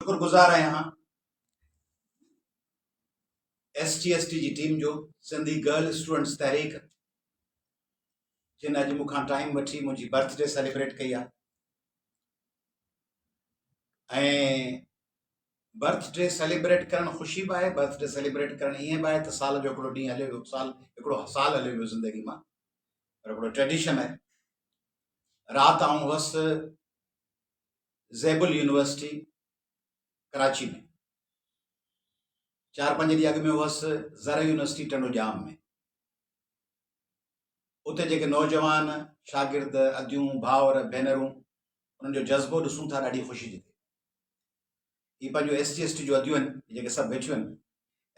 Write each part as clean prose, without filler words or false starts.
शुक्रगुज़ार आहियां यहाँ STST जी टीम जो सिंधी गर्ल स्टूडेंट्स तहरीक जिन अॼु मूंखां टाइम वठी मुंहिंजी बर्थडे सेलिब्रेट कई आहे। ऐं बर्थडे सेलिब्रेट करणु ख़ुशी बि आहे, बर्थडे सेलिब्रेट करणु ईअं बि आहे त साल जो हिकिड़ो ॾींहुं हलियो वियो, हिकिड़ो साल हलियो वियो ज़िंदगी मां, पर हिकिड़ो ट्रेडिशन आहे। राति आउं हुअसि ज़ेबुल यूनिवर्सिटी कराची में, 4-5 ॾींहं अॻु में हुअसि ज़र यूनिवर्सिटी टंडोजाम में। उते जेके नौजवान शागिर्द अदियूं भाउर भेनरूं उन्हनि जो जज़्बो ॾिसूं था, ॾाढी ख़ुशी थी थिए। हीअ पंहिंजो STST जो अदियूं आहिनि जेके सभु वेठियूं आहिनि,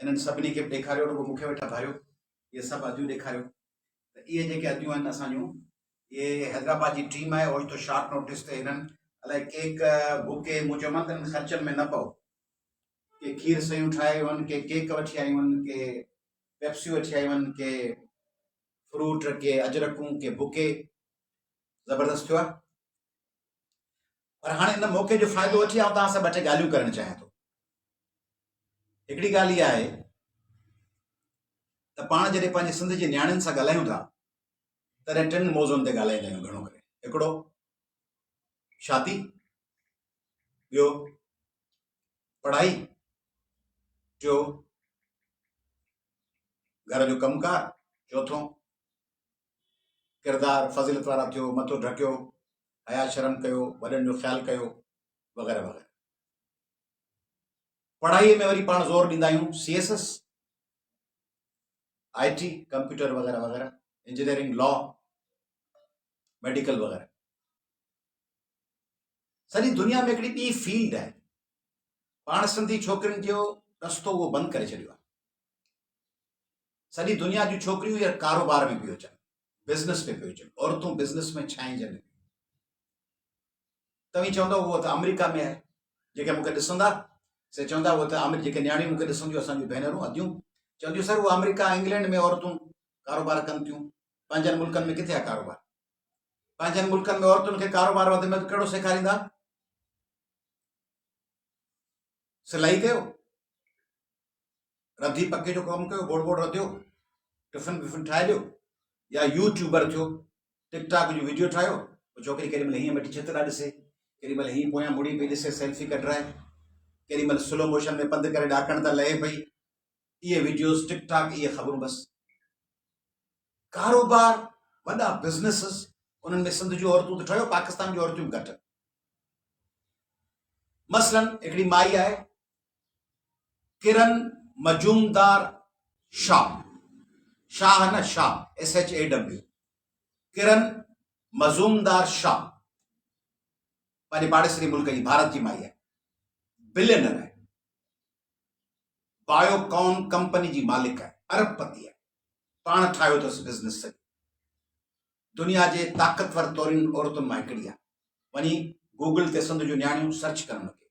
इन्हनि सभिनी खे ॾेखारियो, रुॻो मूंखे वेठा भरियो, इहे सभु अदियूं ॾेखारियो त इहे जेके अदियूं आहिनि असांजूं, इहे हैदराबाद जी टीम आहे। ओचितो शॉर्ट नोटिस ते हिननि अलाए केक बुके मूं चयोमांनि त ख़र्चनि में न पओ, के खीर सयूं ठाहे आयूं आहिनि, के केक वठी आयूं आहिनि, के पेप्सी वठी आयूं आहिनि, के फ्रूट, के अजरकूं, के बुके, ज़बरदस्त थियो आहे। पर हाणे इन मौक़े जो फ़ाइदो वठी आउं तव्हां सां ॿ टे ॻाल्हियूं करणु चाहियां थो। हिकिड़ी ॻाल्हि इहा आहे त पाण जॾहिं पंहिंजे सिंध जे नियाणियुनि सां ॻाल्हायूं था तॾहिं टिनि मौज़ुनि ते ॻाल्हाईंदा आहियूं घणो करे। हिकिड़ो शादी, ॿियो पढ़ाई, टियों घर जो कमुकार, चौथों किरदारु फज़ीलत वारा थियो, मथो ढकियो, हया शर्म कयो, वॾनि जो ख़्यालु कयो, वग़ैरह वग़ैरह। पढ़ाईअ में वरी पाण ज़ोर ॾींदा आहियूं CSS, IT, कंप्यूटर वग़ैरह वग़ैरह, इंजीनियरिंग, लॉ, मेडिकल वग़ैरह। सॼी दुनिया में हिकिड़ी ॿी फील्ड आहे, पाण सिंधी छोकिरियुनि जो रस्तो उहो बंदि करे छॾियो आहे। सॼी दुनिया जूं छोकिरियूं इहे कारोबार में पियो अचनि, बिज़नेस में पियो अचनि, औरतूं बिज़नेस में छांइजनि। तव्हीं चवंदो उहो त अमेरिका में आहे, जेके मूंखे ॾिसंदा से चवंदा उहो त जेके नियाणियूं मूंखे ॾिसंदियूं असांजूं भेनरूं अदियूं चवंदियूं सर उहो अमेरिका इंग्लैंड में औरतूं कारोबार कनि थियूं, पंहिंजनि मुल्कनि में किथे आहे कारोबार? पंहिंजनि मुल्कनि में औरतुनि खे कारोबार वधि में कहिड़ो सेखारींदा? सिलाई कयो, रधी पके जो कमु कयो, बोड़ बोड़ रधियो, टिफिन विफिन ठाहे ॾियो, या यूट्यूबर थियो, टिकटॉक जो वीडियो ठाहियो, छोकिरी केॾी महिल हीअं वेठी चित्रा ॾिसे, केॾी महिल हीअं पोयां मुड़ी पई ॾिसे सेल्फी कढाए, केॾी महिल स्लो मोशन में पंधु करे ॾाकण त लहे पई। इहे वीडियोस, टिकटॉक, इहे ख़बरूं बसि। कारोबार, वॾा बिज़नेसिस, उन्हनि में सिंध जूं औरतूं त ठहियो, पाकिस्तान जूं औरतूं घटि। मसलन हिकिड़ी माई आहे किरन मजूमदार शाह, शाह न शाह, SHAW, किरन मजूमदार शाह, पंहिंजे पाड़ेसरी मुल्क जी भारत जी माई आहे, बिलियनर आहे, बायोकॉन कंपनी जी मालिक आहे, अरबपति आहे, पाण ठाहियो अथसि बिज़नेस सॼी। दुनिया जे ताक़तवर तौरनि औरतुनि मां हिकिड़ी आहे। वञी गूगल ते सिंध जूं नियाणियूं सर्च करण लॻे,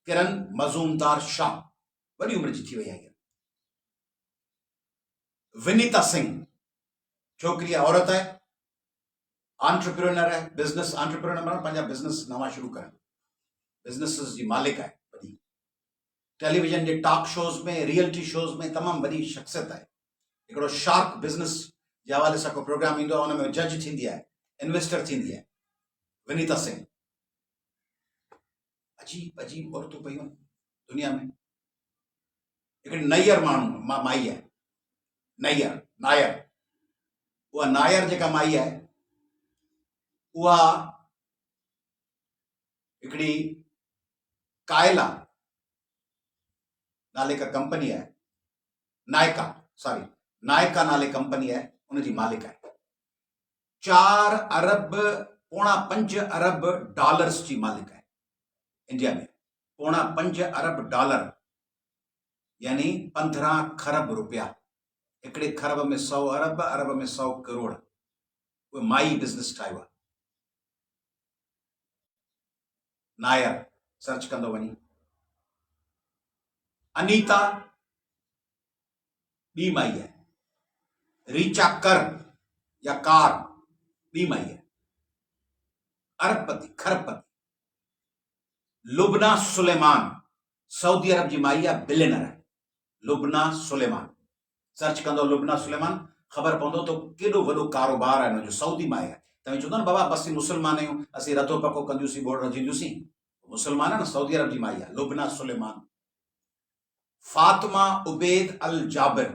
किरन मजूमदार शाह, वॾी उमिरि जी थी वई आहे। विनीता सिंह, छोकिरी आहे, औरत आहे, एंटरप्रेन्योर आहे, बिज़नेस एंटरप्रेन्योर माना पंहिंजा बिज़नेस नवां शुरू करणु, बिज़नेसिस जी मालिक आहे, वॾी टेलीविजन जे टॉक शोज़ में, रियलिटी शोज़ में तमामु वॾी शख़्सियत आहे। हिकिड़ो शार्क बिज़नेस जे हवाले सां को प्रोग्राम ईंदो आहे, हुन में जज थींदी आहे, इन्वेस्टर थींदी आहे, विनीता सिंह। अजीब अजीब औरतूं पयूं दुनिया में। हिकिड़ी नैयर माण्हू माई आहे, नायर, उहा नायर जेका माई आहे उहा हिकिड़ी कायला नाले का कंपनी आहे, नायका नाले कंपनी आहे, उनजी मालिक आहे। 4 अरब, पौणा 5 अरब डॉलर्स जी मालिक आहे इंडिया में, पौणा 5 अरब डॉलर यानी 15 खरब रुपया। हिकिड़े खरब में 100 अरब, अरब में 100 करोड़। उहे माई बिज़नेस ठाहियो आहे। नायर, सर्च कंदो वञी। अनीता, ॿी माई आहे। रीचा कर या कार, ॿी माई आहे, अरबपति, खरबपति। लुबना सुलेमान, सऊदी अरब जी माई आहे, बिलियनर आहे, लुबना सुलेमान। सर्च कंदो लुबना सुलेमान, ख़बर पवंदो तो केॾो वॾो कारोबार आहे हुनजो। सऊदी माई आहे। तव्हां चवंदा न बाबा बस मुस्लमान आहियूं, असीं रधो पको कंदियूंसीं, बोर्ड रजींदियूंसीं, मुस्लमान आहे न, सऊदी अरब जी माई आहे, लुबना सुलेमान। फातिमा उबैद अल जाबिर,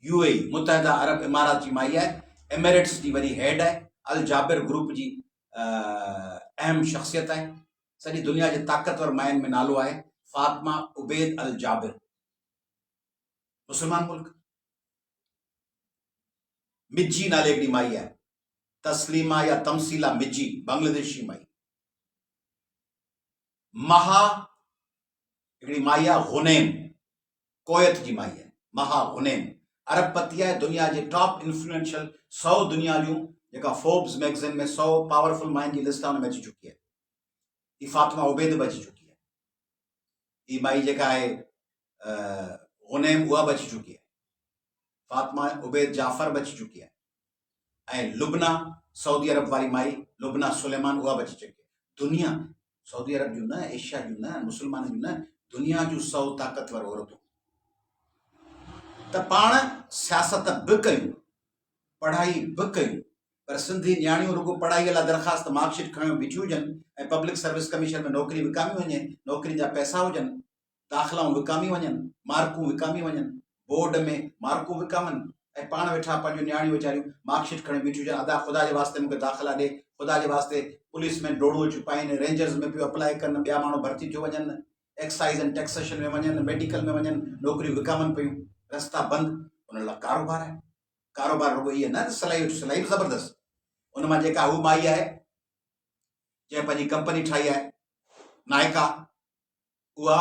यूएई, मुतहदा अरब इमारात जी माई आहे, एमिरेट्स जी वरी हेड आहे, अल जाबिर ग्रुप जी अहम शख्सियत आहे, सॼी दुनिया जे ताक़तवर माइन में नालो आहे फातिमा उबैद अल जाबिर, मुस्लमान मुल्क। मिज्जी नाले हिकिड़ी माई आहे, तस्लीमा या तमसीला मिज्जी, बांग्लादेशी माई। महा हिकिड़ी माई आहे, गुनैम, कोयत जी माई आहे, महा गुनैम, अरबपति आहे, दुनिया जे टॉप इन्फ्लुएंशियल 100 दुनिया जूं जेका फोर्ब्स मैगज़ीन में 100 पावरफुल माइंड जी लिस्ट आहे हुन में अची चुकी आहे। ही फातिमा उबैद बि अची चुकी आहे। ही माई जेका आहे गुनैम, उहा बि अची चुकी आहे। फातिमा उबैद जाफर बि अची चुकी आहे। ऐं लुबना, सऊदी अरब वारी माई लुबना सुलेमान, उहा बि अची चुकी आहे। दुनिया, सऊदी अरब जूं न, एशिया जूं न, मुस्लमान जूं न, दुनिया जूं 100 ताक़तवर औरतूं। त पाण सियासत बि कयूं, पढ़ाई बि कयूं, पर सिंधी न्याणियूं रुगो पढ़ाईअ लाइ दरख़्वास्त मार्कशीट खणी बीठी हुजनि ऐं पब्लिक सर्विस कमीशन में नौकिरी विकामी वञे, नौकिरी जा पैसा हुजनि, दाख़िलाऊं विकामी वञनि, मार्कूं विकामी वञनि, बोर्ड में मार्कूं विकामनि, ऐं पाण वेठा पंहिंजूं न्याणियूं वीचारियूं मार्कशीट खणी बीठी हुजनि, अदा ख़ुदा जे वास्ते मूंखे दाख़िला ॾे, ख़ुदा जे वास्ते पुलिस में डोड़ूं अची पाइनि, रेंजर्स में पियो अप्लाई कनि, ॿिया माण्हू भर्ती थियूं वञनि, एक्साइज़ एंड टैक्सेशन में वञनि, मेडिकल में वञनि, नौकिरियूं विकामनि पियूं, रस्ता बंदि। उन लाइ कारोबार आहे। कारोबार रुगो इहे न, सिलाई सिलाई बि ज़बरदस्त। उन मां जेका हू माई आहे जंहिं पंहिंजी कंपनी ठाही आहे नायका, उहा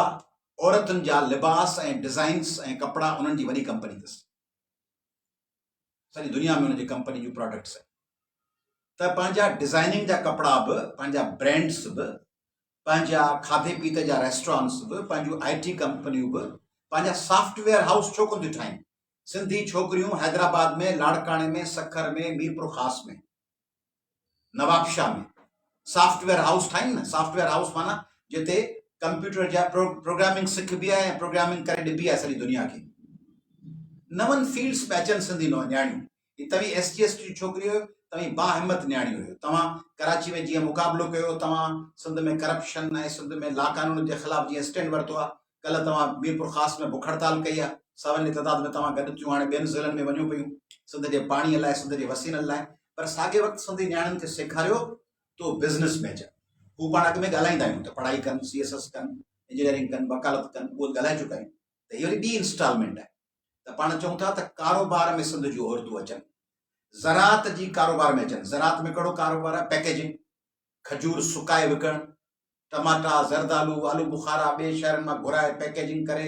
औरतुनि जा लिबास ऐं डिज़ाइन्स ऐं कपिड़ा उन्हनि जी वॾी कंपनी अथसि, सॼी दुनिया में उनजी कंपनी जूं प्रोडक्ट्स आहिनि। त पंहिंजा डिज़ाइनिंग जा कपिड़ा बि, पंहिंजा ब्रांड्स बि, पंहिंजा खाधे पीते जा रेस्टोरेंट्स बि, पंहिंजूं IT कंपनियूं बि, पंहिंजा सॉफ्टवेयर हाउस छो कोन थियूं ठाहिनि? सिंधी छोकिरियूं हैदराबाद में, लाड़काणे में, सखर में, मीरपुर ख़ास में, नवाबशाह में सॉफ्टवेयर हाउस ठाहिनि न। सॉफ्टवेयर हाउस माना जिते कंप्यूटर जा प्रोग्रामिंग सिखबी आहे ऐं प्रोग्रामिंग करे ॾिबी आहे सॼी दुनिया खे। नवनि फील्ड्स में अचनि सिंधी न्याणियूं। तव्हीं SC ST छोकिरी हुयो, तव्हीं बाहिम्मत न्याणी हुयो, तव्हां कराची में जीअं मुक़ाबिलो कयो, तव्हां सिंध में करप्शन ऐं सिंध में लाक़ानून जे ख़िलाफ़ जीअं स्टैंड वरितो आहे, कल्ह तव्हां मीरपुर ख़ास में बुख हड़ताल कई आहे, 100 तइदाद में तव्हां गॾु थियूं, हाणे ॿियनि ज़िलनि में वञूं पियूं सिंध जे पाणीअ लाइ, सिंध जे वसीलनि लाइ। पर साॻे वक़्तु सिंधी न्याणियुनि खे सेखारियो तो बिज़नेस में अचनि। हू पाण अॻु में ॻाल्हाईंदा आहियूं त पढ़ाई कनि, CSS कनि, इंजीनियरिंग कनि, वकालत कनि, उहो ॻाल्हाए चुका आहियूं। त हीअ वरी ॿी इंस्टॉलमेंट आहे। त पाण चऊं था त कारोबार में सिंध जूं औरतूं अचनि, ज़राअत जी कारोबार में अचनि। ज़राअत में कहिड़ो कारोबार आहे? पैकेजिंग, खजूर सुकाए विकणु, टमाटा, ज़रदालू, आलू बुखारा ॿिए शहरनि मां घुराए पैकेजिंग करे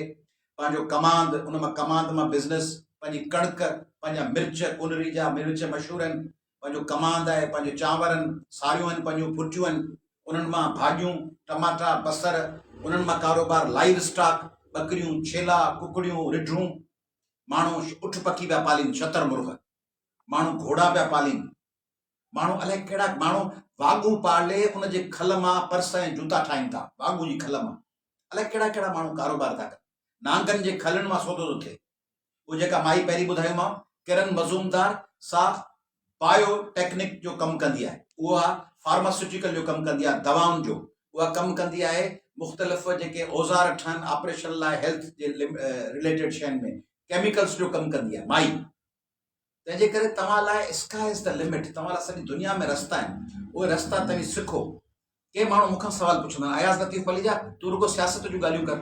पंहिंजो कमांद, उन मां कमांद मां बिज़नेस, पंहिंजी कणिक, पंहिंजा मिर्च, कुनरी जा मिर्च मशहूरु आहिनि, पंहिंजो कमांद आहे, पंहिंजो चांवर आहिनि, साड़ियूं आहिनि, पंहिंजूं फुर्तियूं आहिनि, उन्हनि मां भाॼियूं, टमाटा, बसर, उन्हनि मां कारोबार, लाइव स्टॉक, ॿकरियूं, छेला, कुकड़ियूं, रिढूं, माण्हू उठ पखी पिया पालीनि, शतरमुर्ग, माण्हू घोड़ा पिया पालीनि, माण्हू अलाए कहिड़ा, माण्हू वाॻू पाले उनजे खल मां पर्स ऐं जूता ठाहिनि था, वाॻू जी खल मां, अलाए कहिड़ा कहिड़ा माण्हू कारोबार था कनि। नांगनि जे खलनि मां सौदो थो थिए। उहो जेका माई पहिरीं ॿुधायोमांव, किरण मज़ूमदार, सा बायोटेक्निक जो कमु कंदी आहे, उहा फार्मास्यूटिकल जो कमु कंदी आहे, दवाउनि जो उहा कमु कंदी आहे, मुख़्तलिफ़ जेके औज़ार ठहनि ऑपरेशन लाइ, हेल्थ जे रिलेटेड शयुनि में केमिकल्स जो कमु कंदी आहे माई। तंहिंजे करे तव्हां लाइ स्काई इज़ द लिमिट, तव्हां लाइ सॼी दुनिया में रस्ता आहिनि, उहे रस्ता तव्हीं सिखो। के माण्हू मूंखां सवाल पुछंदा आहिनि, अयाज़ लतीफ़ अली जा तूं रुगो सियासत जूं ॻाल्हियूं कर,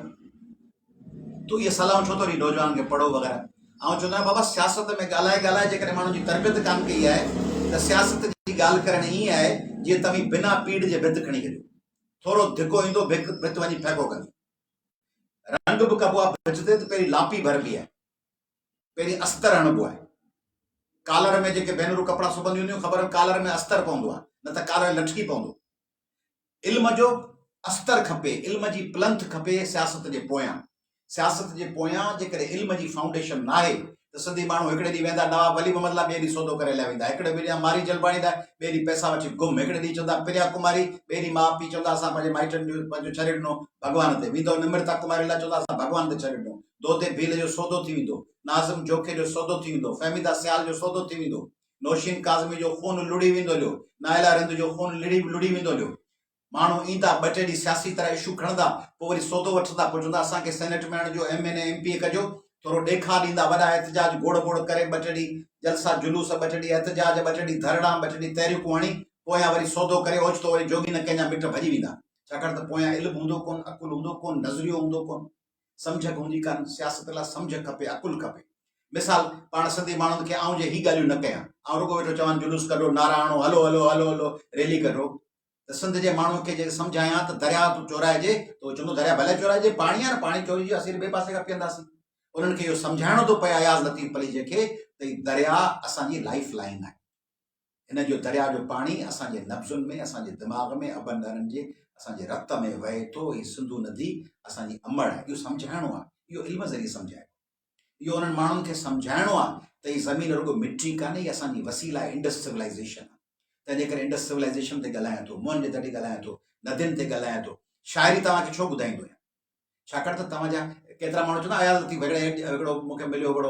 तूं इहे सलाहूं छो थो ॾीं नौजवान खे पढ़ो वग़ैरह। ऐं चवंदो आहियां बाबा सियासत में ॻाल्हाए ॻाल्हाए जेकॾहिं माण्हू जी तरबियत कान कई आहे त सियासत जी ॻाल्हि करणु ईअं आहे जीअं तव्हीं बिना पीड़ जे भित खणी छॾियो, थोरो धिको ईंदो, भित वञी फेंको कंदी, रंग बि कबो आहे भित ते त पहिरीं लापी भरबी आहे, पहिरीं अस्तर हणबो आहे। कॉलर में जेके भेनरूं कपिड़ा सुबंदियूं हूंदियूं, ख़बर कॉलर में अस्तर पवंदो आहे, न त कॉलर लटकी पवंदो। इल्म जो अस्तर खपे, इल्म जी प्लंथ खपे सियासत जे पोयां। सियासत जे पोयां जेकॾहिं इल्म जी फाउंडेशन न आहे त सिंधी माण्हू हिकिड़े ॾींहुं वेंदा नवाब वली मोहम्मद लाइ, ॿिए ॾींहुं सौदो करे लाइ वेंदा, हिकिड़े ॾींहुं मारी जलबाणी लाइ, ॿिए ॾींहुं पैसा वठी गुम, हिकिड़े ॾींहुं चवंदा प्रिया कुमारी, ॿिए ॾींहुं माउ पीउ चवंदा असां पंहिंजे माइटनि जो पंहिंजो छॾे ॾिनो भॻवान ते, वेंदो निमृता कुमारी लाइ चवंदा असां भॻवान ते छॾे ॾिनो, दोते भील जो सौदो थी वेंदो, नाज़िम जोखे जो सौदो थी वेंदो, फहमीदा सियाल जो सौदो थी वेंदो, नौशीन काज़मी जो खून लुड़ी वेंदो लियो, नायला रिंद जो खून लुड़ी वेंदो लियो। माण्हू ईंदा ॿ टे ॾींहं सियासी तरह इशू खणंदा, पोइ वरी सौदो वठंदा, पोइ चवंदा असांखे सेनेट में आणिजो, MNA MP कजो, थोरो ॾेखार ॾींदा, वॾा एहतजाज गोड़ गोड़ करे, ॿ टे ॾींहं जलसा जुलूस, ॿ टे ॾींहं एहतजाज, ॿ टे ॾींहं धरणा, ॿ टे ॾींहं तहरीकूं हणी, पोयां वरी सौदो करे ओचितो वरी जोगी न कंहिंजा मिट भॼी वेंदा, छाकाणि त पोयां इल्मु हूंदो कोन, अकुल हूंदो कोन, नज़रियो हूंदो कोन, सम्झ हूंदी कान, सियासत लाइ सम्झ खपे, अकुल खपे। मिसाल पाण सिंधी माण्हुनि खे आऊं जे ही ॻाल्हियूं न कयां, आऊं रुॻो वेठो चवां जुलूस कढो, नारा हणो, हलो हलो हलो हलो रैली कढो, त सिंध जे माण्हुनि खे जे सम्झायां त दरिया तूं चोराइजे, त उहो चवंदो दरिया भले चोराइजे, पाणी आहे न, पाणी चोरी असीं ॿिए पासे खां पीअंदासीं। उन्हनि खे इहो सम्झाइणो थो पए अयाज़ लतीफ़ पलीज खे त ही दरिया असांजी लाइफ लाइन आहे, हिन जो दरिया जो पाणी असांजे नब्ज़ुनि में, असांजे दिमाग़ में, अबनि ॾरनि जे असांजे रत में वहे थो, ही सिंधु नदी असांजी अमड़ आहे, इहो सम्झाइणो आहे, इहो इल्म ज़रिए सम्झाइणो, इहो उन्हनि माण्हुनि खे सम्झाइणो आहे त ही ज़मीन रुॻो मिटी कान्हे, ही असांजी वसीला आहे, इंडस सिविलाइज़ेशन आहे। तंहिंजे करे इंडस सिविलाइज़ेशन ते ॻाल्हायां थो, मुंहंनि जे तॾहिं ॻाल्हायां थो, नदियुनि ते ॻाल्हायां थो, शाइरी तव्हांखे छो ॿुधाईंदो आहियां, छाकाणि त तव्हांजा केतिरा माण्हू चवंदा अयाज़ लतीफ़ हिकिड़ो मूंखे मिलियो हिकिड़ो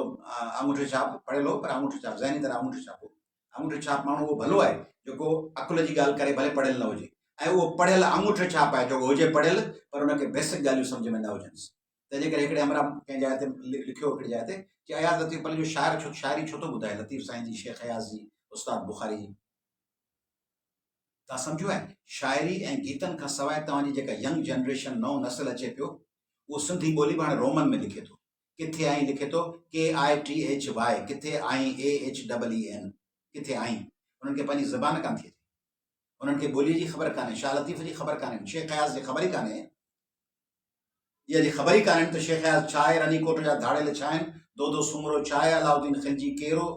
आङूठे छाप पढ़ियल हो, पर आङूठे छाप ज़हनी तरह आङूठे छाप हो, आङूठे छाप माण्हू उहो भलो आहे जेको अकुल जी ॻाल्हि करे, भले पढ़ियल न हुजे, ऐं उहो पढ़ियल आङूठे छाप आहे जेको हुजे पढ़ियल पर हुनखे बेसिक ॻाल्हियूं सम्झ में न हुजनिसि। तंहिंजे करे हिकिड़े हमरा कंहिं जाइ ते लिखियो, हिकिड़ी जाइ ते कि अयाज़ लतीफ़ पली जो शाइरी छो थो ॿुधाए लतीफ़ साईं जी, शेख अयाज़ जी, उस्ताद बुखारी जी। तव्हां सम्झो आहे शाइरी ऐं गीतनि खां सवाइ तव्हांजी जेका यंग जनरेशन नओं नस्ल अचे पियो, उहो सिंधी ॿोली बि हाणे रोमन में लिखे थो, किथे आई लिखे थो KITHY, किथे आई AHEEN, किथे आई, उन्हनि खे पंहिंजी ज़बान कान थी अचे, उन्हनि खे ॿोलीअ जी ख़बर कान्हे, शाह लतीफ़ जी ख़बर कान्हे, शेख अयाज़ जी ख़बर ई कान्हे, इहा जी ख़बर ई कान्हे त शेख अयाज़ छा आहे, रनीकोट जा धाड़ेल छा आहिनि, दो सुमरो छा आहे, अलाउद्दीन खिलजी कहिड़ो,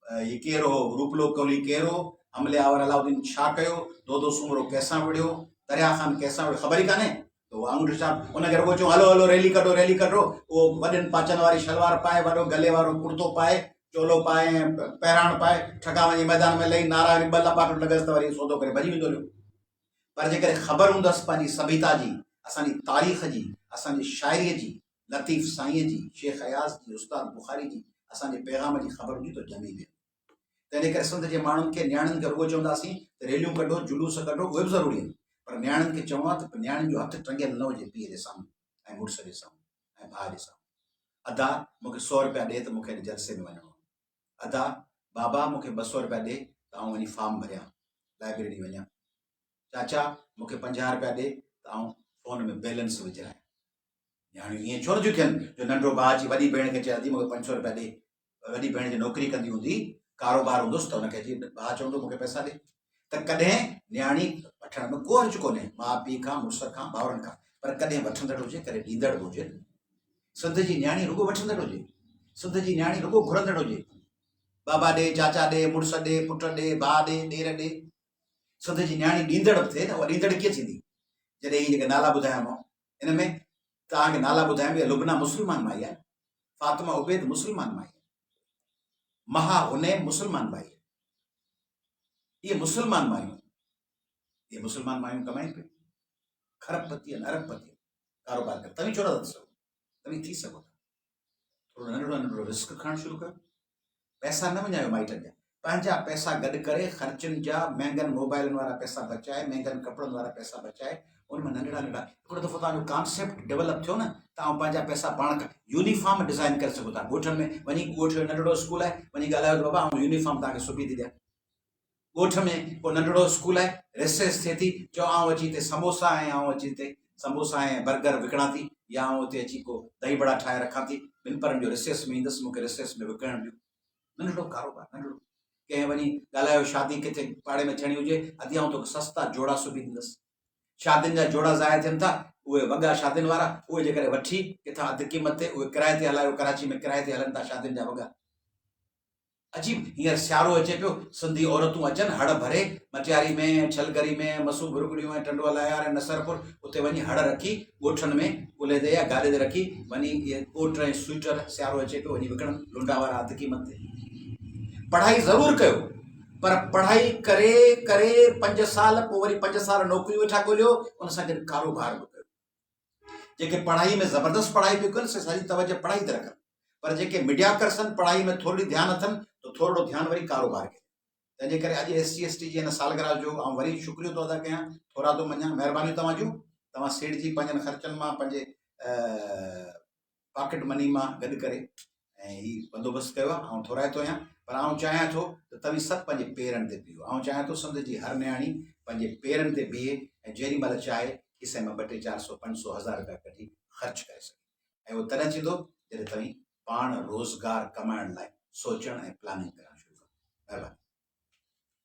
ही कहिड़ो रूपलो कोहली कहिड़ो, हमले आवर अलाउद्दीन छा कयो, दो सुमरो कंहिंसां विड़ियो, दरिया ख़ान कंहिंसां विड़ियो, ख़बर ई कान्हे, त उहो आङूठो छाप उनखे रुॻो चऊं हलो हलो रैली कढो रैली कढो, उहो वॾनि पाचनि वारी शलवार पाए, वॾो गले वारो कुर्तो पाए, चोलो पाए, पहिराण पाए, ठका वञी मैदान में लही नारा ॿ लपाटो लॻसि त वरी सौदो करे भॼी वेंदो हुयो। पर जेकॾहिं ख़बर हूंदसि पंहिंजी सभ्यता जी, असांजी तारीख़ जी, असांजी शाइरीअ जी, लतीफ़ साईंअ जी, शेख अयाज़ जी, उस्ताद बुखारी जी, असांजे पैगाम जी ख़बर हुजे त ॼमी वेंदो। तंहिंजे करे सिंध जे माण्हुनि खे, नियाणियुनि खे रुॻो चवंदासीं त रैलियूं कढो, जुलूस कढो, उहे बि ज़रूरी आहिनि, पर नियाणियुनि खे चवां त नियाणियुनि जो हथु टंगियल न हुजे पीउ जे साम्हूं ऐं मुड़ुस जे साम्हूं ऐं भाउ जे साम्हूं। अदा मूंखे 100 रुपया ॾे त मूंखे जलसे में वञिणो आहे, अदा बाबा मूंखे 200 रुपया ॾे त आउं वञी फॉर्म भरियां, लाइब्रेरी वञां, चाचा मूंखे 50 रुपया ॾे त आउं फ़ोन में बैलेंस विझायां। नियाणियूं ईअं छो नथियूं थियनि जो नंढो भाउ अची वॾी भेण खे चए थी मूंखे 500 रुपया ॾे, वॾी भेण जी नौकिरी कंदी हूंदी, कारोबार हूंदुसि त हुनखे अची भाउ चवंदो मूंखे पैसा ॾे, त कॾहिं नियाणी वठण में को हर्ज कोन्हे, माउ पीउ खां, मुड़ुस खां, भाउरनि खां, पर कॾहिं वठंदड़ हुजे, कॾहिं ॾींदड़ बि हुजे। सिंध जी नियाणी रुॻो वठंदड़ हुजे, सिंध जी नियाणी रुॻो घुरंदड़ हुजे, बाबा ॾे, चाचा ॾे, मुड़ुस ॾे, पुट ॾे, भाउ ॾे, ॾेर ॾे। सिंध जी नियाणी ॾींदड़ बि थिए न, उहा ॾींदड़ कीअं थींदी? जॾहिं हीअ जेके नाला ॿुधायामांव इन में तव्हांखे नाला ॿुधायां, लुबना मुस्लमान माई आहे, फातिमा उबैद मुस्लमान माई, महा हुनैन मुस्लमान माई, ये मुसलमान मायूं, ये मुसलमान मायूं कमाइनि पियूं, खरबपति अरबपति कारोबार कर, तव्हीं छो नथा सघो, तव्हीं थी सघो था, थोरो नंढड़ो नंढड़ो रिस्क खणणु शुरू कयो, पैसा न विञायो माइटनि जा, पंहिंजा पैसा गॾु करे ख़र्चनि जा, महांगनि मोबाइलनि वारा पैसा बचाए, महांगनि कपिड़नि वारा पैसा बचाए, उनमें नंढड़ा नंढड़ा हिकिड़ो दफ़ो तव्हांजो कॉन्सेप्ट डेवलप थियो न, तव्हां पंहिंजा पैसा पाण खां यूनिफॉर्म डिज़ाइन करे सघो था। ॻोठनि में वञी, ॻोठ जो नंढड़ो स्कूल आहे, वञी ॻाल्हायो त बाबा आउं यूनिफॉर्म तव्हांखे सिबी थी ॾियां। ॻोठ में को नंढड़ो स्कूल आहे, रिसेस थिए थी, चओ आउं अची हिते समोसा ऐं आउं अची हिते समोसा ऐं बर्गर विकिणां थी, या आउं हिते अची को दही बड़ा ठाहे रखां थी, 2 परनि जो रिसेस में ईंदुसि, मूंखे रिसेस में विकिणण ॾियो, नंढड़ो कारोबार, नंढड़ो। कंहिं वञी ॻाल्हायो शादी किथे पाड़े में थियणी हुजे, अॼु आउं तोखे सस्ता जोड़ा सिबी ॾींदुसि, शादियुनि जा जोड़ा ज़ाया थियनि था, उहे वॻा शादियुनि वारा, उहे जेकॾहिं वठी किथां अधु क़ीमत ते उहे किराए ते हलायो, कराची में किराए ते हलनि था शादियुनि जा वॻा, अजीब हींअर सियारो अचे पियो, सिंधी औरतूं अचनि हड़ भरे मटियारी में, छलगरी में, मसू बुरगड़ियूं ऐं टंडवा लायार ऐं नसरपुर, उते वञी हड़ रखी ॻोठनि में ॻुले ते या गाॾे ते रखी वञी इहे कोट ऐं स्वेटर, सियारो अचे पियो, वञी विकिणनि लुंडा वारा अधु क़ीमत ते। पढ़ाई ज़रूरु कयो, पर पढ़ाई करे करे 5 साल, पोइ वरी 5 साल नौकिरी वेठा ॻोल्हियो, उन सां गॾु कारोबार बि कयो। जेके पढ़ाई में ज़बरदस्त पढ़ाई पियो कनि से सॼी तवजह पढ़ाई ते रखनि, पर जेके मीडियाकर सन, पढ़ाई में थोरी ध्यानु अथनि तो थोरो ध्यानु वरी कारोबार खे। तंहिंजे करे अॼु SC ST जी हिन सालगिरह जो ऐं वरी शुक्रियो थो अदा कयां, थोरा थो मञां, महिरबानी तव्हांजूं, तव्हां सेठ जी पंहिंजनि ख़र्चनि मां, पंहिंजे पॉकेट मनी मां गॾु करे ऐं हीउ बंदोबस्तु कयो आहे। ऐं थोराए थो आहियां, पर आउं चाहियां थो त तव्हीं सभु पंहिंजे पेरनि ते बीहो। आउं चाहियां थो सिंध जी हर नियाणी पंहिंजे पेरनि ते बीहे ऐं जेॾी महिल चाहे खिसे में 200, 400, 500, 1000 रुपया कढी ख़र्च करे सघे। ऐं उहो तॾहिं थींदो जॾहिं तव्हीं पाण रोज़गार कमाइण लाइ सोचणु ऐं प्लानिंग करणु शुरू कयो। महिरबानी।